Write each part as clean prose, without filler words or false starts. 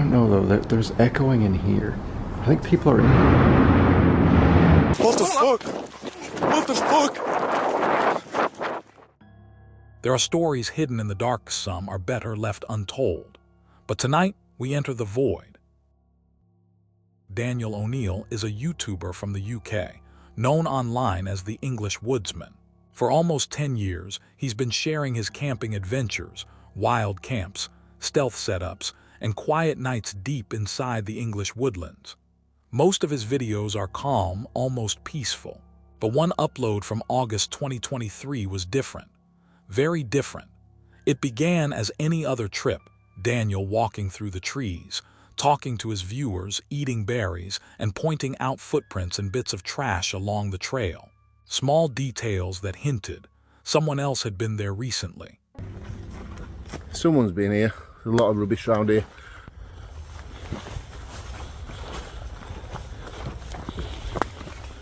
don't know though. There's echoing in here. I think people are. What the fuck? What the fuck? There are stories hidden in the dark, some are better left untold. But tonight, we enter the void. Daniel O'Neill is a YouTuber from the UK, known online as the English Woodsman. For almost 10 years, he's been sharing his camping adventures, wild camps, stealth setups, and quiet nights deep inside the English woodlands. Most of his videos are calm, almost peaceful. But one upload from August 2023 was different. Very different. It began as any other trip, Daniel walking through the trees, talking to his viewers, eating berries, and pointing out footprints and bits of trash along the trail. Small details that hinted someone else had been there recently. Someone's been here. There's a lot of rubbish around here.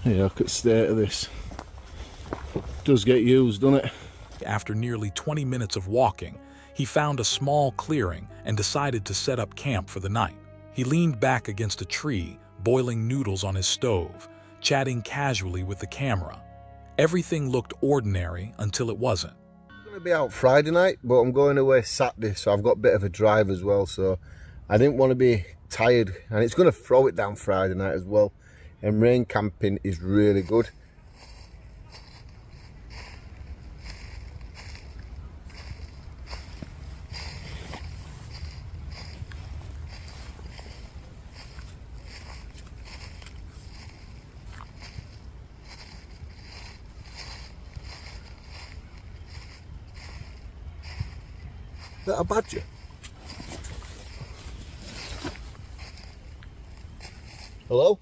Yeah, look at the state of this. It does get used, doesn't it? After nearly 20 minutes of walking, he found a small clearing and decided to set up camp for the night. He leaned back against a tree, boiling noodles on his stove, chatting casually with the camera. Everything looked ordinary until it wasn't. I'm going to be out Friday night, but I'm going away Saturday, so I've got a bit of a drive as well, so I didn't want to be tired, and it's going to throw it down Friday night as well, and rain camping is really good. Is that a badger? Hello?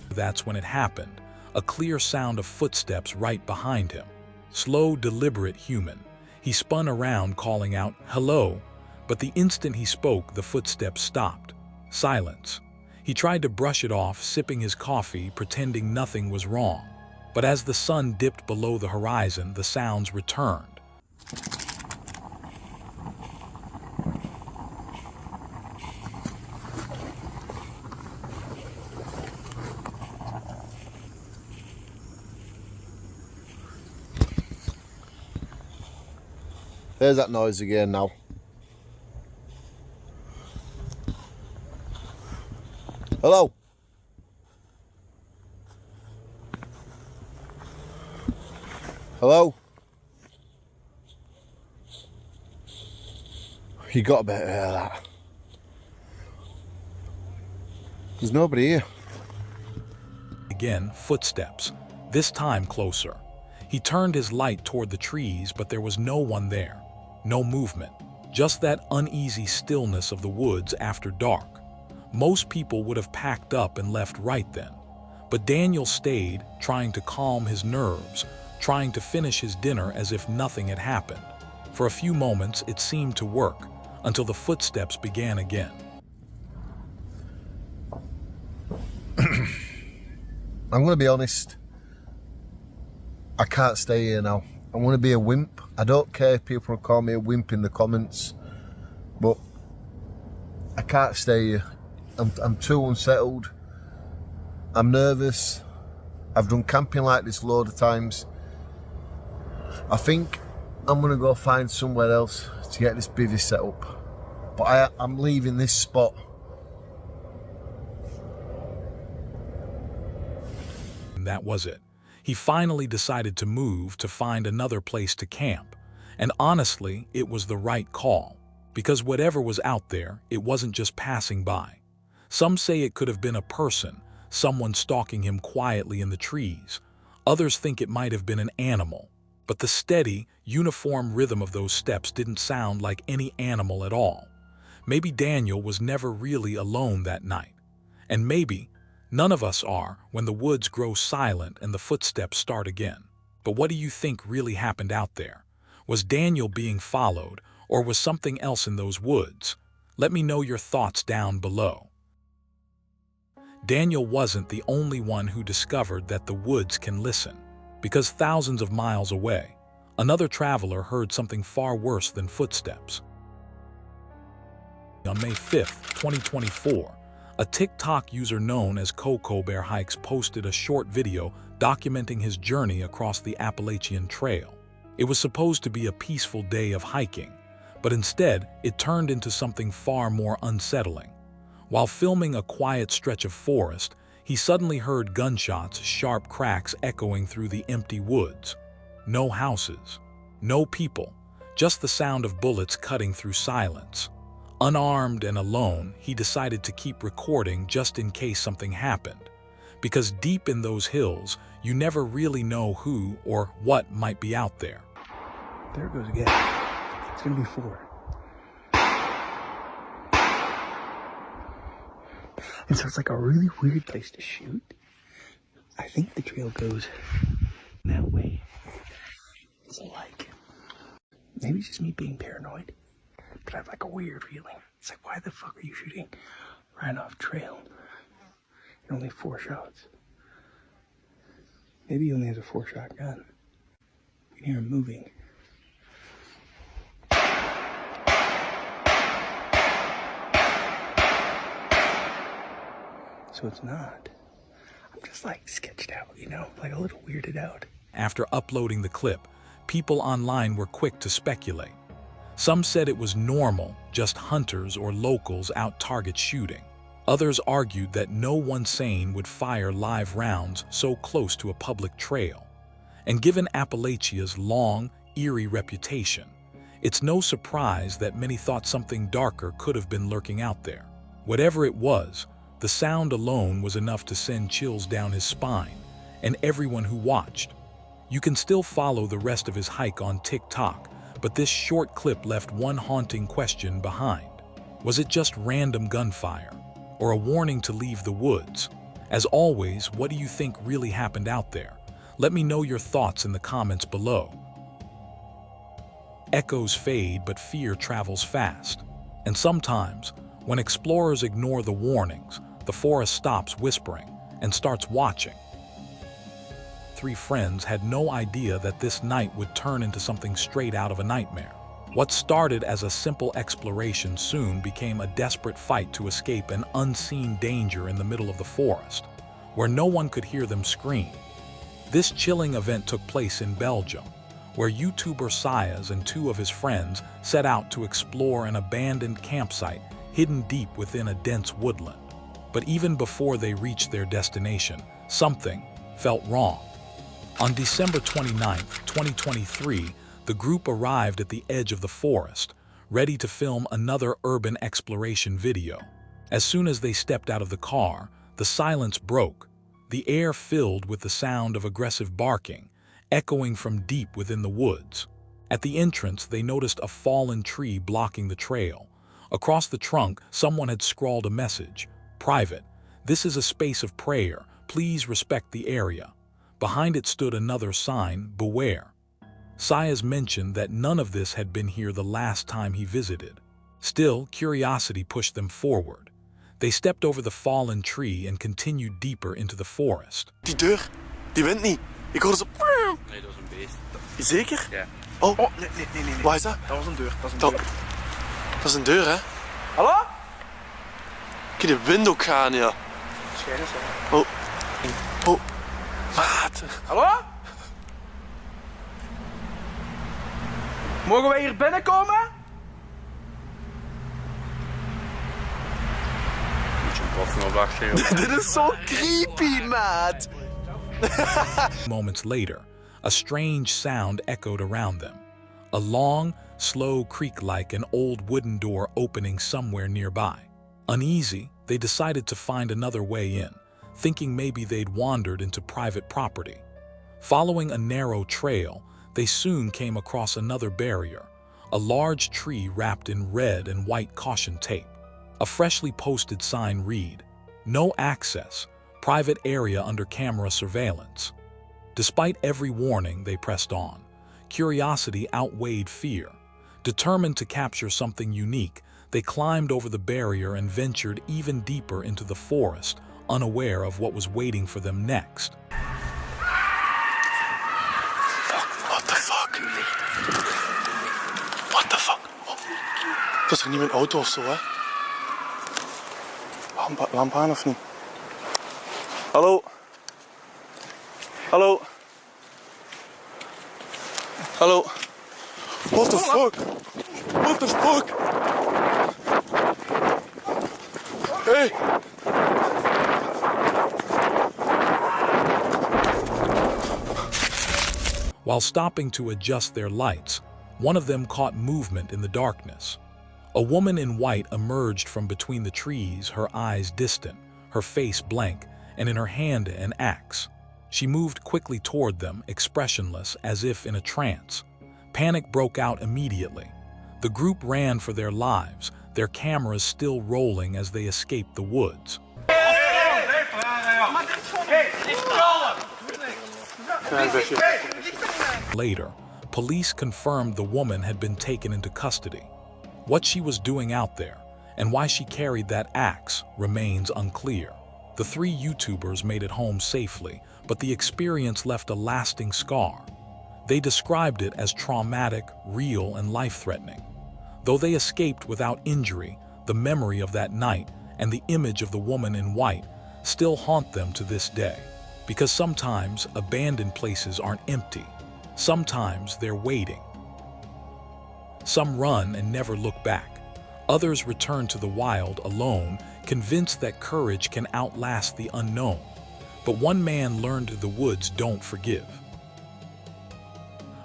That's when it happened. A clear sound of footsteps right behind him. Slow, deliberate human. He spun around, calling out, "Hello," but the instant he spoke, the footsteps stopped. Silence. He tried to brush it off, sipping his coffee, pretending nothing was wrong. But as the sun dipped below the horizon, the sounds returned. There's that noise again now. Hello? Hello? You got to better hear that. There's nobody here. Again, footsteps, this time closer. He turned his light toward the trees, but there was no one there. No movement, just that uneasy stillness of the woods after dark. Most people would have packed up and left right then. But Daniel stayed, trying to calm his nerves, trying to finish his dinner as if nothing had happened. For a few moments, it seemed to work, until the footsteps began again. I'm going to be honest. I can't stay here now. I want to be a wimp. I don't care if people call me a wimp in the comments, but I can't stay here. I'm too unsettled. I'm nervous. I've done camping like this a load of times. I think I'm going to go find somewhere else to get this bivvy set up. But I'm leaving this spot. And that was it. He finally decided to move to find another place to camp. And honestly, it was the right call. Because whatever was out there, it wasn't just passing by. Some say it could have been a person, someone stalking him quietly in the trees. Others think it might have been an animal. But the steady, uniform rhythm of those steps didn't sound like any animal at all. Maybe Daniel was never really alone that night. And maybe none of us are when the woods grow silent and the footsteps start again. But what do you think really happened out there? Was Daniel being followed, or was something else in those woods? Let me know your thoughts down below. Daniel wasn't the only one who discovered that the woods can listen. because thousands of miles away, another traveler heard something far worse than footsteps. On May 5th, 2024, a TikTok user known as Coco Bear Hikes posted a short video documenting his journey across the Appalachian Trail. It was supposed to be a peaceful day of hiking, but instead it turned into something far more unsettling. While filming a quiet stretch of forest, he suddenly heard gunshots, sharp cracks echoing through the empty woods. No houses, no people, just the sound of bullets cutting through silence. Unarmed and alone, he decided to keep recording just in case something happened. Because deep in those hills, you never really know who or what might be out there. There it goes again. It's gonna be 4. And so it's like a really weird place to shoot. I think the trail goes that way. So like, maybe it's just me being paranoid, but I have like a weird feeling. It's like, why the fuck are you shooting right off trail? And only 4 shots. Maybe he only has a 4-shot gun. You can hear him moving. So it's not. I'm just like sketched out, you know, like a little weirded out. After uploading the clip, people online were quick to speculate. Some said it was normal, just hunters or locals out target shooting. Others argued that no one sane would fire live rounds so close to a public trail. And given Appalachia's long, eerie reputation, it's no surprise that many thought something darker could have been lurking out there. Whatever it was, the sound alone was enough to send chills down his spine, and everyone who watched. You can still follow the rest of his hike on TikTok, but this short clip left one haunting question behind. Was it just random gunfire, or a warning to leave the woods? As always, what do you think really happened out there? Let me know your thoughts in the comments below. Echoes fade, but fear travels fast. And sometimes, when explorers ignore the warnings, the forest stops whispering and starts watching. 3 friends had no idea that this night would turn into something straight out of a nightmare. What started as a simple exploration soon became a desperate fight to escape an unseen danger in the middle of the forest, where no one could hear them scream. This chilling event took place in Belgium, where YouTuber Sayas and 2 of his friends set out to explore an abandoned campsite hidden deep within a dense woodland. But even before they reached their destination, something felt wrong. On December 29, 2023, the group arrived at the edge of the forest, ready to film another urban exploration video. As soon as they stepped out of the car, the silence broke, the air filled with the sound of aggressive barking, echoing from deep within the woods. At the entrance, they noticed a fallen tree blocking the trail. Across the trunk, someone had scrawled a message: "Private. This is a space of prayer. Please respect the area." Behind it stood another sign: "Beware." Sayas mentioned that none of this had been here the last time he visited. Still, curiosity pushed them forward. They stepped over the fallen tree and continued deeper into the forest. Die deur, die wint niet. Ik hoorde zo... Nee, dat was een beest. Zeker? Ja. Oh, Oh, nee. waar is dat? Dat was een deur, dat is een Dat, deur. dat is een deur, hè? Hallo? Kun je de wind ook gaan, ja. Schijnen zo. Oh. Oh. Maat. Hallo? Mogen wij hier binnenkomen? Moet je een koffie op wachten, joh. Dit is zo creepy, maat. Moments later, a strange sound echoed around them. A long, slow creak like an old wooden door opening somewhere nearby. Uneasy, they decided to find another way in, thinking maybe they'd wandered into private property. Following a narrow trail, they soon came across another barrier, a large tree wrapped in red and white caution tape. A freshly posted sign read, "No access, private area under camera surveillance." Despite every warning, they pressed on. Curiosity outweighed fear. Determined to capture something unique, they climbed over the barrier and ventured even deeper into the forest, unaware of what was waiting for them next. Was er niet met auto of zo, hè? Lamp aan of niet? Hallo? Hallo? Hallo? What the fuck? What the fuck? Hey! While stopping to adjust their lights, one of them caught movement in the darkness. A woman in white emerged from between the trees, her eyes distant, her face blank, and in her hand an axe. She moved quickly toward them, expressionless, as if in a trance. Panic broke out immediately. The group ran for their lives, their cameras still rolling as they escaped the woods. Later, police confirmed the woman had been taken into custody. What she was doing out there, and why she carried that axe, remains unclear. The 3 YouTubers made it home safely, but the experience left a lasting scar. They described it as traumatic, real, and life-threatening. Though they escaped without injury, the memory of that night and the image of the woman in white still haunt them to this day. Because sometimes abandoned places aren't empty. Sometimes they're waiting. Some run and never look back. Others return to the wild alone, convinced that courage can outlast the unknown. But one man learned the woods don't forgive.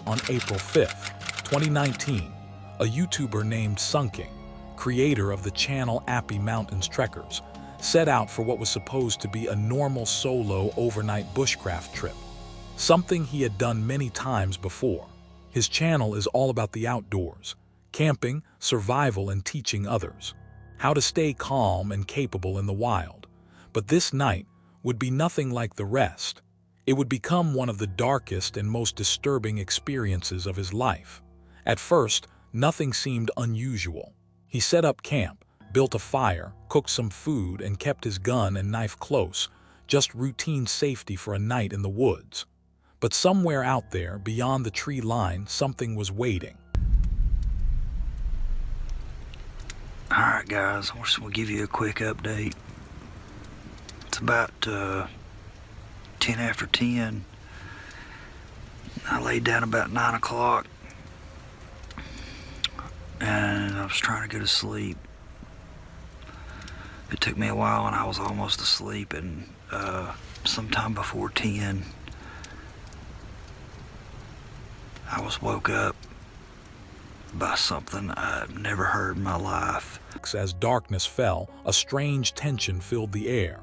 On April 5th, 2019, a YouTuber named Sunking, creator of the channel Appy Mountains Trekkers, set out for what was supposed to be a normal solo overnight bushcraft trip. Something he had done many times before. His channel is all about the outdoors, camping, survival, and teaching others how to stay calm and capable in the wild. But this night would be nothing like the rest. It would become one of the darkest and most disturbing experiences of his life. At first, nothing seemed unusual. He set up camp, built a fire, cooked some food, and kept his gun and knife close, just routine safety for a night in the woods. But somewhere out there, beyond the tree line, something was waiting. Alright guys, we'll give you a quick update. It's about 10 after 10. I laid down about 9 o'clock and I was trying to go to sleep. It took me a while and I was almost asleep, and sometime before 10 I was woke up by something I'd never heard in my life. As darkness fell, a strange tension filled the air.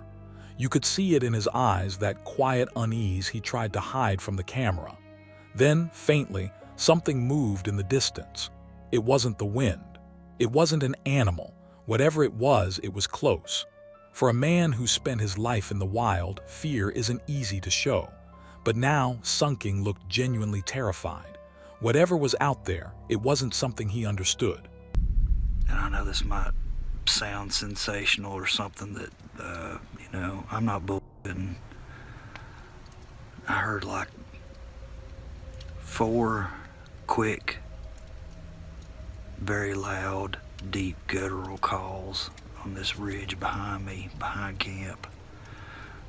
You could see it in his eyes, that quiet unease he tried to hide from the camera. Then, faintly, something moved in the distance. It wasn't the wind. It wasn't an animal. Whatever it was close. For a man who spent his life in the wild, fear isn't easy to show. But now, Sunking looked genuinely terrified. Whatever was out there, it wasn't something he understood. And I know this might sound sensational or something that, I'm not bullshitting. I heard like 4 quick, very loud, deep guttural calls on this ridge behind me, behind camp.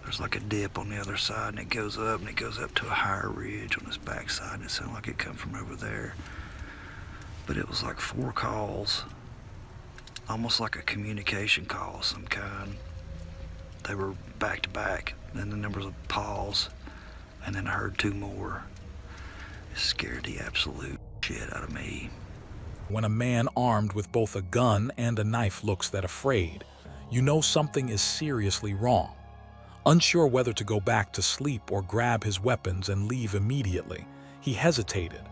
There's like a dip on the other side, and it goes up to a higher ridge on this backside, and it sounded like it come from over there. But it was like 4 calls, almost like a communication call of some kind. They were back to back, and then there was a pause, and then I heard 2 more. It scared the absolute shit out of me. When a man armed with both a gun and a knife looks that afraid, you know something is seriously wrong. Unsure whether to go back to sleep or grab his weapons and leave immediately, he hesitated,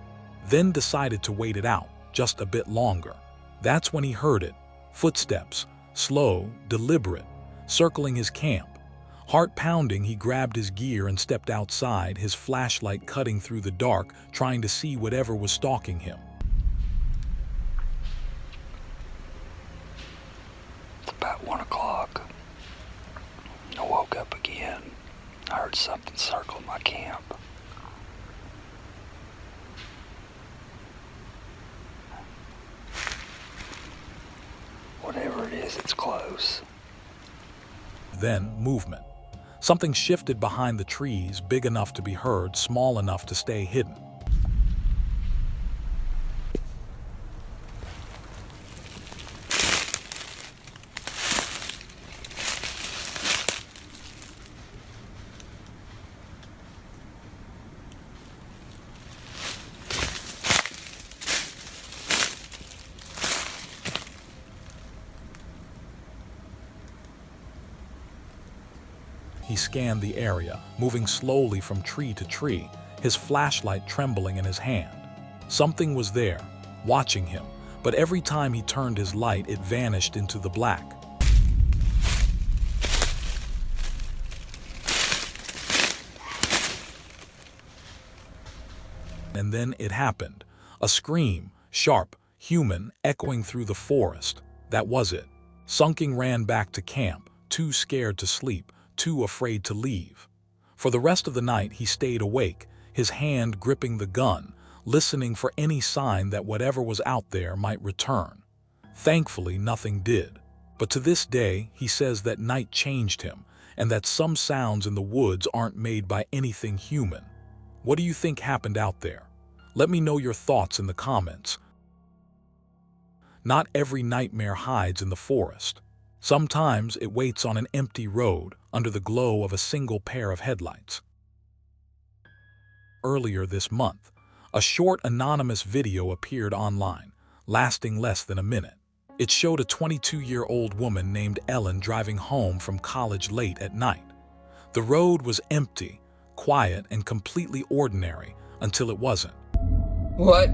then decided to wait it out just a bit longer. That's when he heard it. Footsteps, slow, deliberate, circling his camp. Heart pounding, he grabbed his gear and stepped outside, his flashlight cutting through the dark, trying to see whatever was stalking him. About 1 o'clock, I woke up again. I heard something circle my camp. is, it's close. Then movement. Something shifted behind the trees, big enough to be heard, small enough to stay hidden. He scanned the area, moving slowly from tree to tree, his flashlight trembling in his hand. Something was there, watching him, but every time he turned his light, it vanished into the black. And then it happened. A scream, sharp, human, echoing through the forest. That was it. Sunking ran back to camp, too scared to sleep, too afraid to leave. For the rest of the night, he stayed awake, his hand gripping the gun, listening for any sign that whatever was out there might return. Thankfully, nothing did. But to this day, he says that night changed him, and that some sounds in the woods aren't made by anything human. What do you think happened out there? Let me know your thoughts in the comments. Not every nightmare hides in the forest. Sometimes it waits on an empty road under the glow of a single pair of headlights. Earlier this month, a short anonymous video appeared online, lasting less than a minute. It showed a 22-year-old woman named Ellen driving home from college late at night. The road was empty, quiet, and completely ordinary until it wasn't. What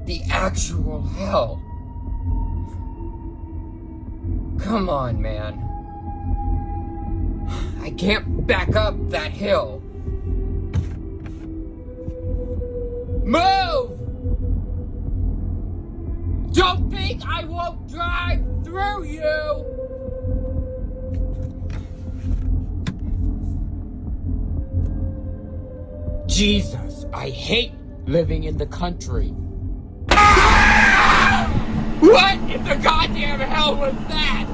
the actual hell? Come on, man. I can't back up that hill. Move! Don't think I won't drive through you! Jesus, I hate living in the country. What in the goddamn hell was that?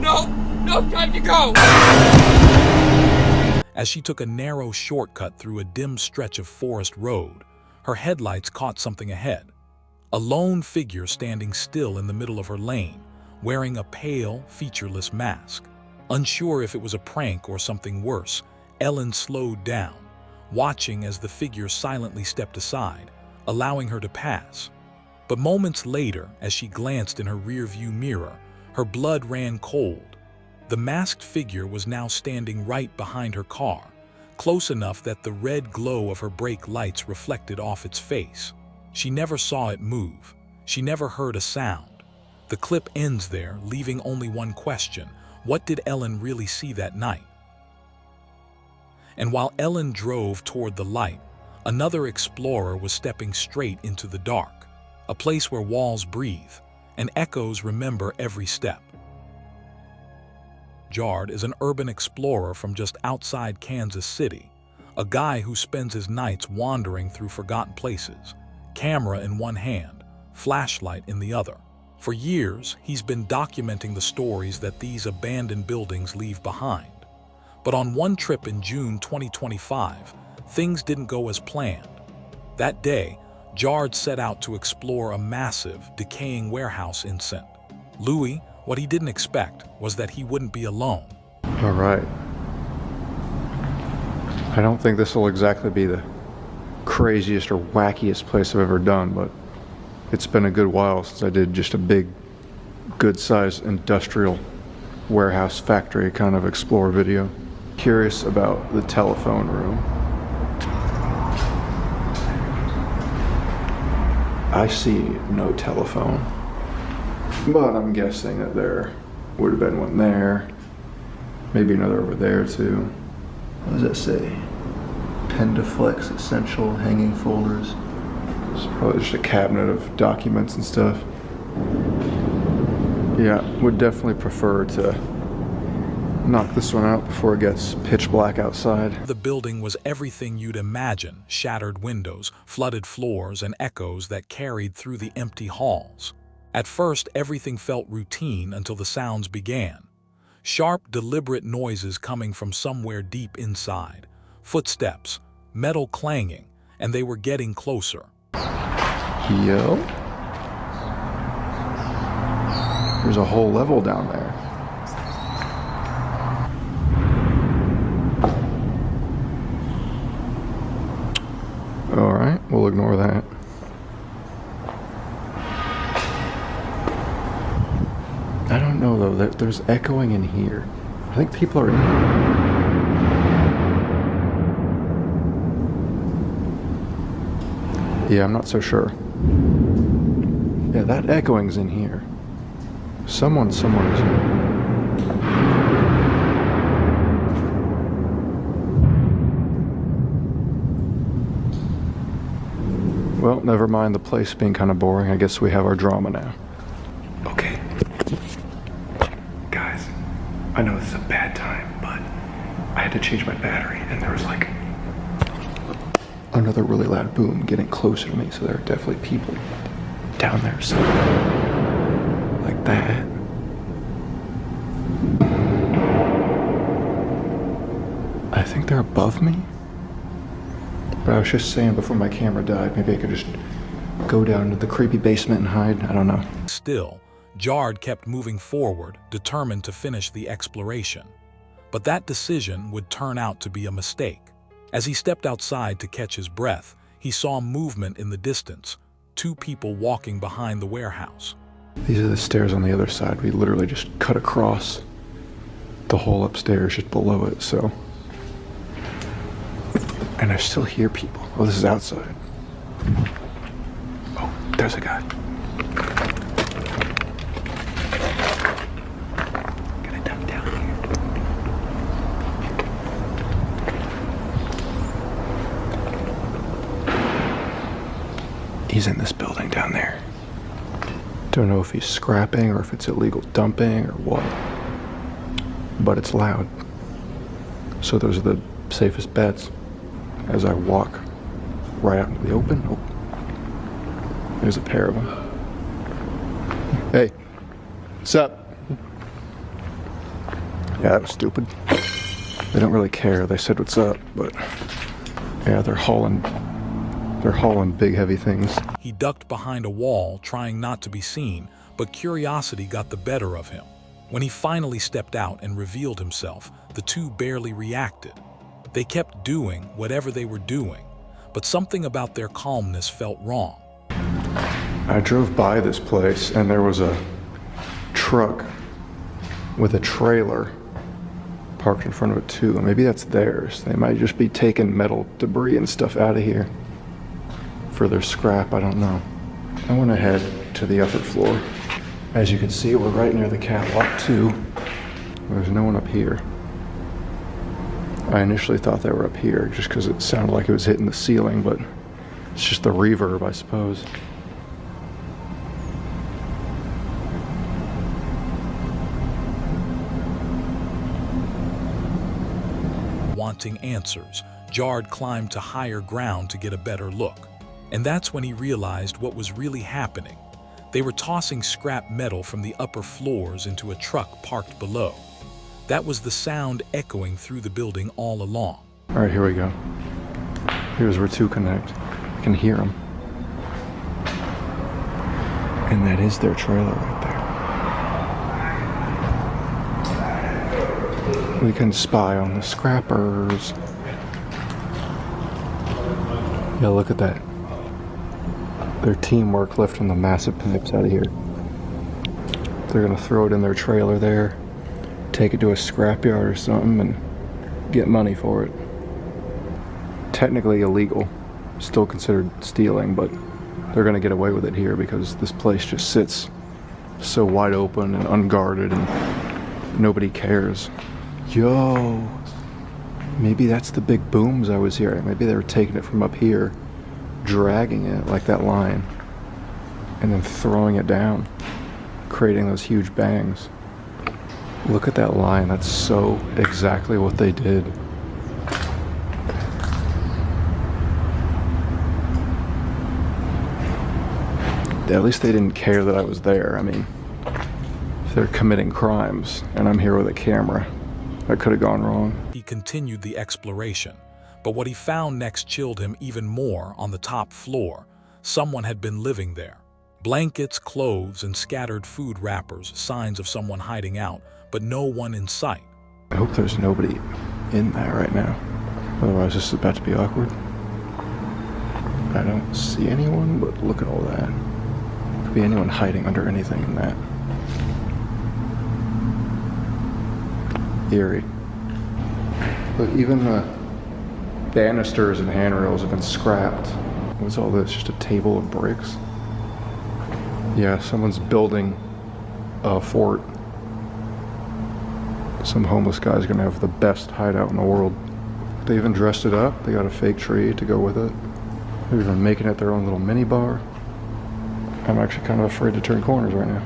No time to go! As she took a narrow shortcut through a dim stretch of forest road, her headlights caught something ahead. A lone figure standing still in the middle of her lane, wearing a pale, featureless mask. Unsure if it was a prank or something worse, Ellen slowed down, watching as the figure silently stepped aside, allowing her to pass. But moments later, as she glanced in her rearview mirror, her blood ran cold. The masked figure was now standing right behind her car, close enough that the red glow of her brake lights reflected off its face. She never saw it move. She never heard a sound. The clip ends there, leaving only one question. What did Ellen really see that night? And while Ellen drove toward the light, another explorer was stepping straight into the dark, a place where walls breathe and echoes remember every step. Jard is an urban explorer from just outside Kansas City, a guy who spends his nights wandering through forgotten places, camera in one hand, flashlight in the other. For years, he's been documenting the stories that these abandoned buildings leave behind. But on one trip in June 2025, things didn't go as planned. That day, Jard set out to explore a massive, decaying warehouse in St. Louis. What he didn't expect was that he wouldn't be alone. All right. I don't think this will exactly be the craziest or wackiest place I've ever done, but it's been a good while since I did just a big, good-sized industrial warehouse factory kind of explore video. Curious about the telephone room. I see no telephone, but I'm guessing that there would have been one there, maybe another over there too. What does that say? Pendaflex Essential Hanging Folders. It's probably just a cabinet of documents and stuff. Yeah, would definitely prefer to knock this one out before it gets pitch black outside. The building was everything you'd imagine: shattered windows, flooded floors, and echoes that carried through the empty halls. At first, everything felt routine until the sounds began. Sharp, deliberate noises coming from somewhere deep inside. Footsteps, metal clanging, and they were getting closer. Yo. There's a whole level down there. All right, we'll ignore that. I don't know though, there's echoing in here. I think people are in here. Yeah, I'm not so sure. Yeah, that echoing's in here. Someone is here. Well, never mind the place being kind of boring. I guess we have our drama now. Okay. Guys, I know this is a bad time, but I had to change my battery, and there was like another really loud boom getting closer to me, so there are definitely people down there somewhere. Like that. I think they're above me. But I was just saying before my camera died, maybe I could just go down to the creepy basement and hide. I don't know. Still, Jard kept moving forward, determined to finish the exploration. But that decision would turn out to be a mistake. As he stepped outside to catch his breath, he saw movement in the distance, 2 people walking behind the warehouse. These are the stairs on the other side. We literally just cut across the hole upstairs just below it, so. And I still hear people. Oh, this is outside. Oh, there's a guy. Gotta duck down here. He's in this building down there. Don't know if he's scrapping or if it's illegal dumping or what. But it's loud. So those are the safest bets. As I walk right out into the open. Oh, there's a pair of them. Hey, what's up? Yeah, that was stupid. They don't really care. They said what's up, but yeah, they're hauling big heavy things. He ducked behind a wall, trying not to be seen, but curiosity got the better of him. When he finally stepped out and revealed himself, the 2 barely reacted. They kept doing whatever they were doing, but something about their calmness felt wrong. I drove by this place and there was a truck with a trailer parked in front of it too. Maybe that's theirs. They might just be taking metal debris and stuff out of here for their scrap. I don't know. I went ahead to the upper floor. As you can see, we're right near the catwalk too. There's no one up here. I initially thought they were up here just because it sounded like it was hitting the ceiling, but it's just the reverb, I suppose. Wanting answers, Jard climbed to higher ground to get a better look. And that's when he realized what was really happening. They were tossing scrap metal from the upper floors into a truck parked below. That was the sound echoing through the building all along. All right, here we go. Here's where 2 connect. I can hear them. And that is their trailer right there. We can spy on the scrappers. Yeah, look at that. Their teamwork lifting the massive pipes out of here. They're gonna throw it in their trailer there, take it to a scrapyard or something and get money for it. Technically illegal, still considered stealing, but they're gonna get away with it here because this place just sits so wide open and unguarded and nobody cares. Yo, maybe that's the big booms I was hearing. Maybe they were taking it from up here, dragging it like that line, and then throwing it down, creating those huge bangs. Look at that line. That's so exactly what they did. At least they didn't care that I was there. I mean, if they're committing crimes and I'm here with a camera, that could have gone wrong. He continued the exploration, but what he found next chilled him even more. On the top floor, someone had been living there. Blankets, clothes, and scattered food wrappers, signs of someone hiding out, but no one in sight. I hope there's nobody in there right now. Otherwise, this is about to be awkward. I don't see anyone, but look at all that. Could be anyone hiding under anything in that. Eerie. Look, even the banisters and handrails have been scrapped. What's all this? Just a table of bricks? Yeah, someone's building a fort. Some homeless guy's gonna have the best hideout in the world. They even dressed it up. They got a fake tree to go with it. They're even making it their own little mini bar. I'm actually kind of afraid to turn corners right now.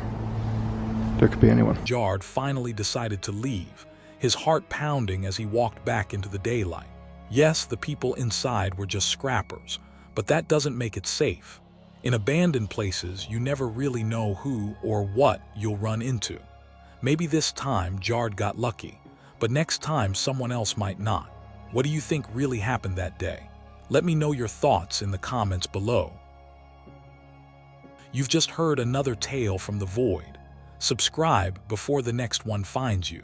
There could be anyone. Jard finally decided to leave, his heart pounding as he walked back into the daylight. Yes, the people inside were just scrappers, but that doesn't make it safe. In abandoned places, you never really know who or what you'll run into. Maybe this time Jard got lucky, but next time someone else might not. What do you think really happened that day? Let me know your thoughts in the comments below. You've just heard another tale from the void. Subscribe before the next one finds you.